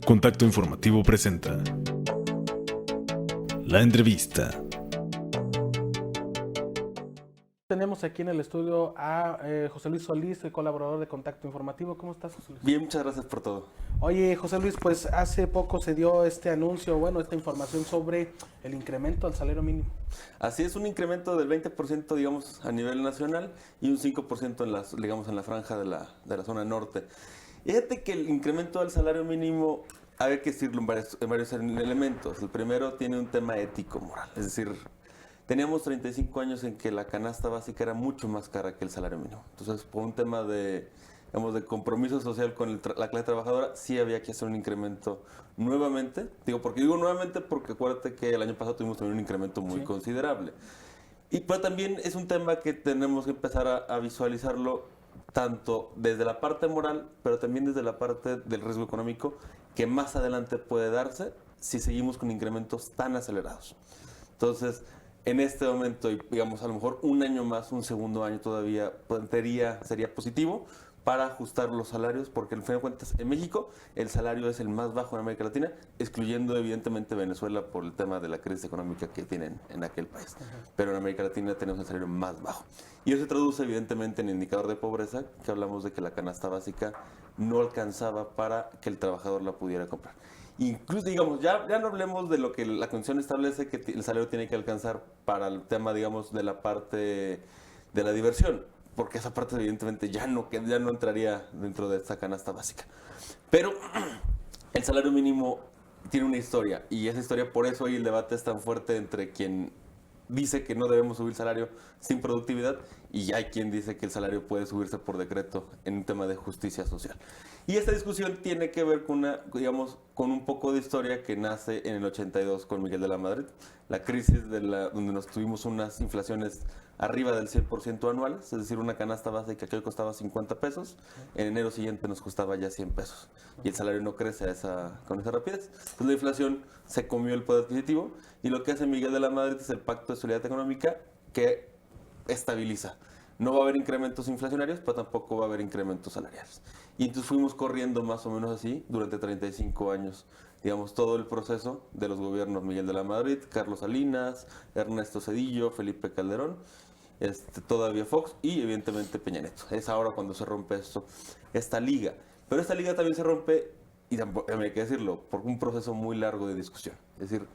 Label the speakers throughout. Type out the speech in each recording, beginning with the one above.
Speaker 1: Contacto Informativo presenta la entrevista.
Speaker 2: Tenemos aquí en el estudio a José Luis Solís, soy colaborador de Contacto Informativo. ¿Cómo estás, José Luis?
Speaker 3: Bien, muchas gracias por todo.
Speaker 2: Oye, José Luis, pues hace poco se dio este anuncio, esta información sobre el incremento al salario mínimo.
Speaker 3: Así es, un incremento del 20%, digamos, a nivel nacional y un 5% en la franja de la zona norte. Fíjate que el incremento del salario mínimo, hay que decirlo en varios elementos. El primero tiene un tema ético-moral, es decir, teníamos 35 años en que la canasta básica era mucho más cara que el salario mínimo. Entonces, por un tema de compromiso social con la clase trabajadora, sí había que hacer un incremento nuevamente. Digo nuevamente porque acuérdate que el año pasado tuvimos también un incremento muy considerable. Pero también es un tema que tenemos que empezar a visualizarlo tanto desde la parte moral, pero también desde la parte del riesgo económico que más adelante puede darse si seguimos con incrementos tan acelerados. Entonces, en este momento, y digamos a lo mejor un año más, un segundo año todavía, sería positivo para ajustar los salarios, porque al fin de cuentas en México el salario es el más bajo en América Latina, excluyendo evidentemente Venezuela por el tema de la crisis económica que tienen en aquel país. Pero en América Latina tenemos el salario más bajo. Y eso se traduce evidentemente en el indicador de pobreza, que hablamos de que la canasta básica no alcanzaba para que el trabajador la pudiera comprar. Incluso, digamos, ya no hablemos de lo que la Constitución establece que el salario tiene que alcanzar para el tema, digamos, de la parte de la diversión, porque esa parte evidentemente ya no entraría dentro de esta canasta básica. Pero el salario mínimo tiene una historia, y esa historia, por eso hoy el debate es tan fuerte entre quien dice que no debemos subir salario sin productividad y hay quien dice que el salario puede subirse por decreto en un tema de justicia social. Y esta discusión tiene que ver con con un poco de historia que nace en el 82 con Miguel de la Madrid, la crisis donde nos tuvimos unas inflaciones arriba del 100% anuales, es decir, una canasta básica que hoy costaba 50 pesos, en enero siguiente nos costaba ya 100 pesos. Y el salario no crece con esa rapidez. Entonces la inflación se comió el poder adquisitivo y lo que hace Miguel de la Madrid es el Pacto de Solidaridad Económica que estabiliza. No va a haber incrementos inflacionarios, pero tampoco va a haber incrementos salariales. Y entonces fuimos corriendo más o menos así durante 35 años. Digamos, todo el proceso de los gobiernos Miguel de la Madrid, Carlos Salinas, Ernesto Zedillo, Felipe Calderón, todavía Fox y evidentemente Peña Nieto. Es ahora cuando se rompe esta liga. Pero esta liga también se rompe, y también hay que decirlo, por un proceso muy largo de discusión. Es decir,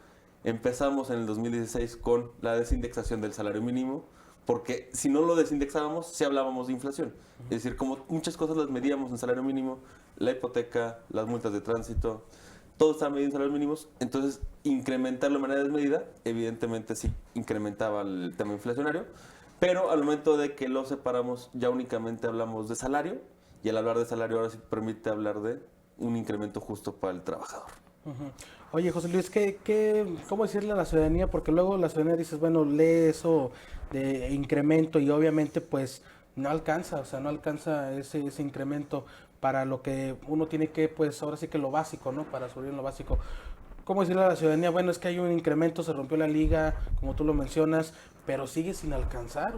Speaker 3: empezamos en el 2016 con la desindexación del salario mínimo, porque si no lo desindexábamos, sí hablábamos de inflación. Es decir, como muchas cosas las medíamos en salario mínimo, la hipoteca, las multas de tránsito, todo estaba medido en salarios mínimos, entonces incrementarlo de manera desmedida, evidentemente sí incrementaba el tema inflacionario, pero al momento de que lo separamos ya únicamente hablamos de salario, y al hablar de salario ahora sí permite hablar de un incremento justo para el trabajador.
Speaker 2: Oye, José Luis, ¿cómo decirle a la ciudadanía? Porque luego la ciudadanía dices, bueno, lee eso de incremento y obviamente pues no alcanza, no alcanza ese incremento para lo que uno tiene que, pues ahora sí que lo básico, ¿no? Para subir en lo básico. ¿Cómo decirle a la ciudadanía? Bueno, es que hay un incremento, se rompió la liga, como tú lo mencionas, pero sigue sin alcanzar,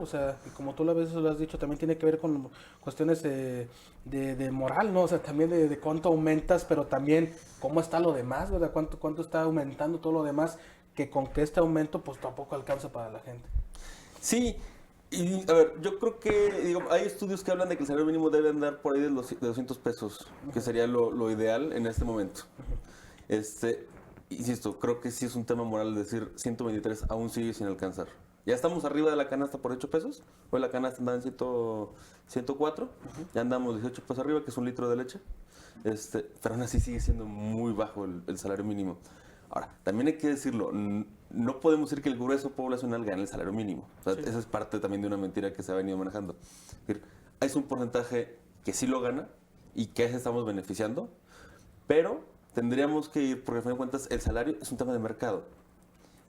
Speaker 2: y como tú a veces lo has dicho, también tiene que ver con cuestiones de moral, ¿no? También de cuánto aumentas, pero también cómo está lo demás, ¿verdad? Cuánto está aumentando todo lo demás, que con que este aumento, pues tampoco alcanza para la gente.
Speaker 3: Sí, y a ver, yo creo que, hay estudios que hablan de que el salario mínimo debe andar por ahí de 200 pesos, que sería lo ideal en este momento. Insisto, creo que sí es un tema moral decir 123 aún sigue sin alcanzar. Ya estamos arriba de la canasta por 8 pesos. Hoy la canasta anda en 104. Ya andamos 18 pesos arriba, que es un litro de leche. Pero aún así sigue siendo muy bajo el salario mínimo. Ahora, también hay que decirlo, no podemos decir que el grueso poblacional gane el salario mínimo. O sea, sí. Esa es parte también de una mentira que se ha venido manejando. Es un porcentaje que sí lo gana y que estamos beneficiando, pero tendríamos que ir, porque al fin de cuentas el salario es un tema de mercado.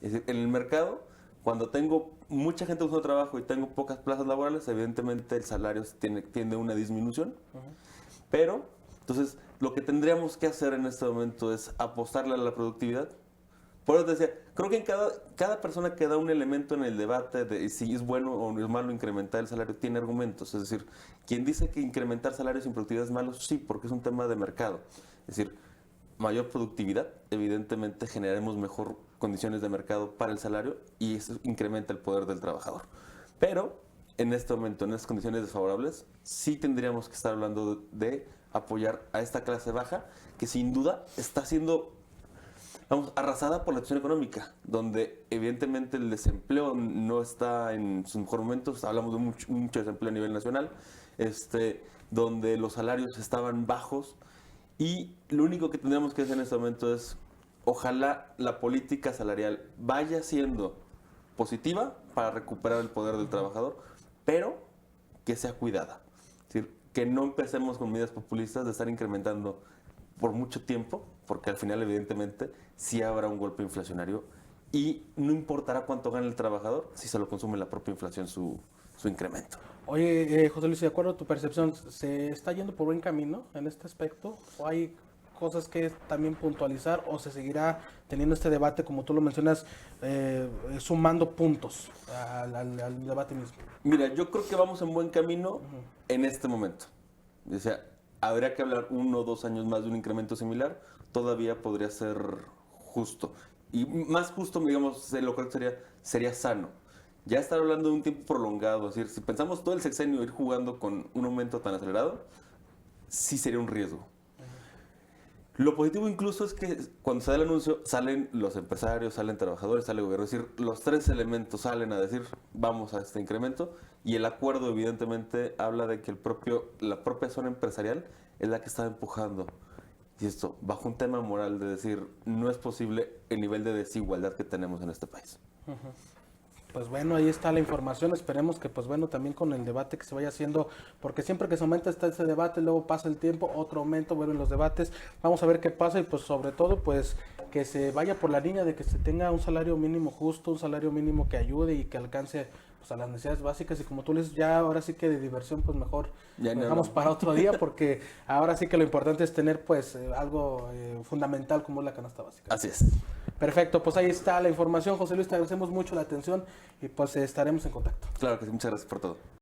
Speaker 3: Es decir, en el mercado, cuando tengo mucha gente buscando trabajo y tengo pocas plazas laborales, evidentemente el salario tiende a una disminución. Pero, entonces, lo que tendríamos que hacer en este momento es apostarle a la productividad. Por eso te decía, creo que en cada persona que da un elemento en el debate de si es bueno o es malo incrementar el salario, tiene argumentos. Es decir, quien dice que incrementar salarios sin productividad es malo, sí, porque es un tema de mercado. Es decir, mayor productividad, evidentemente generaremos mejor condiciones de mercado para el salario y eso incrementa el poder del trabajador. Pero en este momento, en estas condiciones desfavorables, sí tendríamos que estar hablando de apoyar a esta clase baja que sin duda está siendo, vamos, arrasada por la situación económica, donde evidentemente el desempleo no está en sus mejores momentos, hablamos de mucho desempleo a nivel nacional, donde los salarios estaban bajos y lo único que tendríamos que hacer en este momento es, ojalá la política salarial vaya siendo positiva para recuperar el poder del trabajador, pero que sea cuidada. Es decir, que no empecemos con medidas populistas de estar incrementando por mucho tiempo, porque al final evidentemente sí habrá un golpe inflacionario y no importará cuánto gane el trabajador si se lo consume la propia inflación su incremento.
Speaker 2: Oye, José Luis, de acuerdo a tu percepción, ¿se está yendo por buen camino en este aspecto? ¿O hay cosas que también puntualizar o se seguirá teniendo este debate, como tú lo mencionas, sumando puntos al debate mismo?
Speaker 3: Mira, yo creo que vamos en buen camino en este momento. O sea, habría que hablar 1 o 2 años más de un incremento similar, todavía podría ser justo. Y más justo, digamos, lo correcto sería sano. Ya estar hablando de un tiempo prolongado, es decir, si pensamos todo el sexenio ir jugando con un aumento tan acelerado, sí sería un riesgo. Lo positivo incluso es que cuando se da el anuncio salen los empresarios, salen trabajadores, sale el gobierno. Es decir, los 3 elementos salen a decir vamos a este incremento y el acuerdo evidentemente habla de que la propia zona empresarial es la que está empujando. Y esto bajo un tema moral de decir no es posible el nivel de desigualdad que tenemos en este país.
Speaker 2: Pues bueno, ahí está la información, esperemos que pues bueno, también con el debate que se vaya haciendo, porque siempre que se aumenta está ese debate, luego pasa el tiempo, otro aumento, vuelven los debates, vamos a ver qué pasa y pues sobre todo pues que se vaya por la línea de que se tenga un salario mínimo justo, un salario mínimo que ayude y que alcance pues a las necesidades básicas y como tú le dices, ya ahora sí que de diversión pues mejor
Speaker 3: Ya
Speaker 2: lo dejamos para otro día porque ahora sí que lo importante es tener pues algo fundamental como es la canasta básica.
Speaker 3: Así es.
Speaker 2: Perfecto, pues ahí está la información, José Luis, te agradecemos mucho la atención y pues estaremos en contacto.
Speaker 3: Claro que sí, muchas gracias por todo.